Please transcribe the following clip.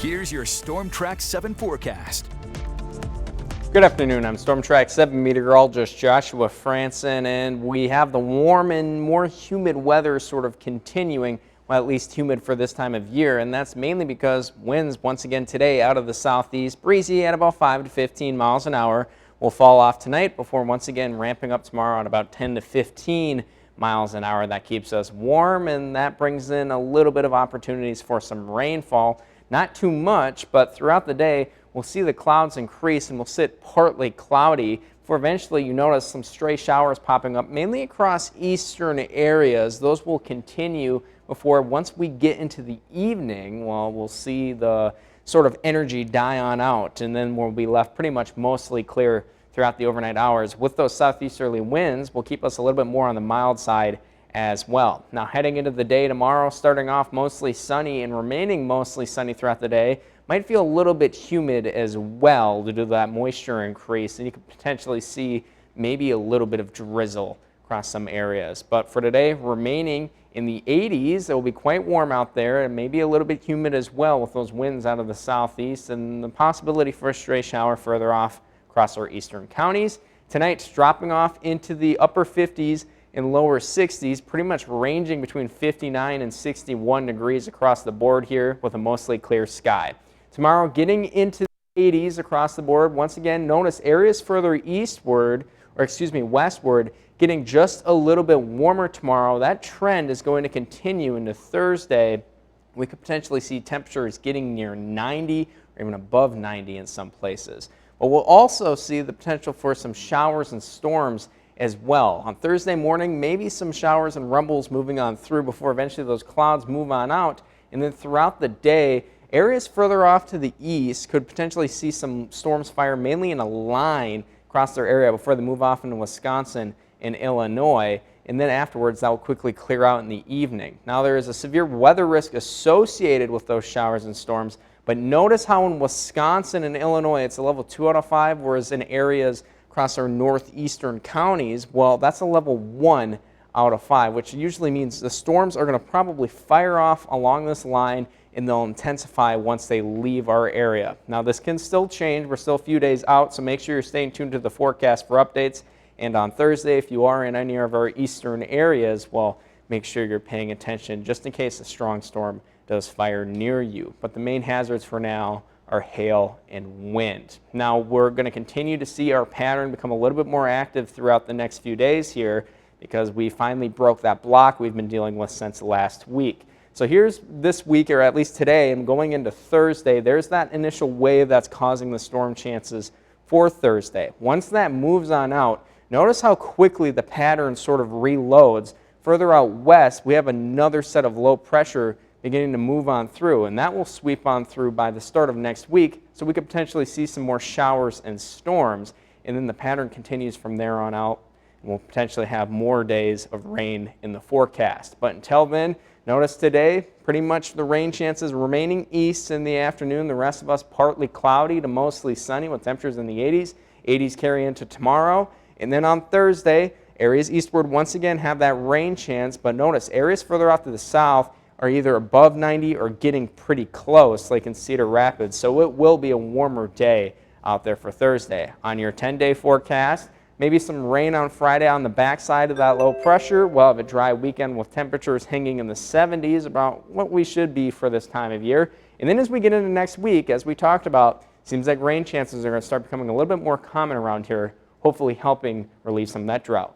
Here's your Storm Track 7 forecast. Good afternoon, I'm Storm Track 7 meteorologist Joshua Franson, and we have the warm and more humid weather sort of continuing, well, at least humid for this time of year, and that's mainly because winds once again today out of the southeast, breezy at about 5 to 15 miles an hour, will fall off tonight before once again ramping up tomorrow at about 10 to 15 miles an hour. That keeps us warm, and that brings in a little bit of opportunities for some rainfall. Not too much, but throughout the day, we'll see the clouds increase and we'll sit partly cloudy before eventually you notice some stray showers popping up, mainly across eastern areas. Those will continue before once we get into the evening, well, we'll see the sort of energy die on out, and then we'll be left pretty much mostly clear throughout the overnight hours. With those southeasterly winds, will keep us a little bit more on the mild side as well. Now heading into the day tomorrow, starting off mostly sunny and remaining mostly sunny throughout the day. Might feel a little bit humid as well due to that moisture increase, and you could potentially see maybe a little bit of drizzle across some areas. But for today, remaining in the 80s, it will be quite warm out there and maybe a little bit humid as well with those winds out of the southeast and the possibility for a stray shower further off across our eastern counties. Tonight's dropping off into the upper 50s and lower 60s, pretty much ranging between 59 and 61 degrees across the board here with a mostly clear sky. Tomorrow getting into the 80s across the board. Once again, notice areas further eastward, or excuse me, westward, getting just a little bit warmer tomorrow. That trend is going to continue into Thursday. We could potentially see temperatures getting near 90 or even above 90 in some places. But we'll also see the potential for some showers and storms as well. On Thursday morning, maybe some showers and rumbles moving on through before eventually those clouds move on out. And then throughout the day, areas further off to the east could potentially see some storms fire mainly in a line across their area before they move off into Wisconsin and Illinois. And then afterwards, that will quickly clear out in the evening. Now, there is a severe weather risk associated with those showers and storms, but notice how in Wisconsin and Illinois, it's a level 2 out of 5, whereas in areas across our northeastern counties, well, that's a level 1 out of 5, which usually means the storms are going to probably fire off along this line and they'll intensify once they leave our area. Now, this can still change. We're still a few days out, so make sure you're staying tuned to the forecast for updates. And on Thursday, if you are in any of our eastern areas, well, make sure you're paying attention just in case a strong storm does fire near you. But the main hazards for now are hail and wind. Now we're going to continue to see our pattern become a little bit more active throughout the next few days here because we finally broke that block we've been dealing with since last week. So here's this week, or at least today, and going into Thursday, there's that initial wave that's causing the storm chances for Thursday. Once that moves on out, notice how quickly the pattern sort of reloads. Further out west, we have another set of low pressure beginning to move on through, and that will sweep on through by the start of next week, so we could potentially see some more showers and storms, and then the pattern continues from there on out, and we'll potentially have more days of rain in the forecast. But until then, notice today, pretty much the rain chances remaining east in the afternoon, the rest of us partly cloudy to mostly sunny with temperatures in the 80s. 80s carry into tomorrow, and then on Thursday, areas eastward once again have that rain chance, but notice areas further out to the south are either above 90 or getting pretty close, like in Cedar Rapids. So it will be a warmer day out there for Thursday. On your 10-day forecast, maybe some rain on Friday on the backside of that low pressure. We'll have a dry weekend with temperatures hanging in the 70s, about what we should be for this time of year. And then as we get into next week, as we talked about, seems like rain chances are going to start becoming a little bit more common around here, hopefully helping relieve some of that drought.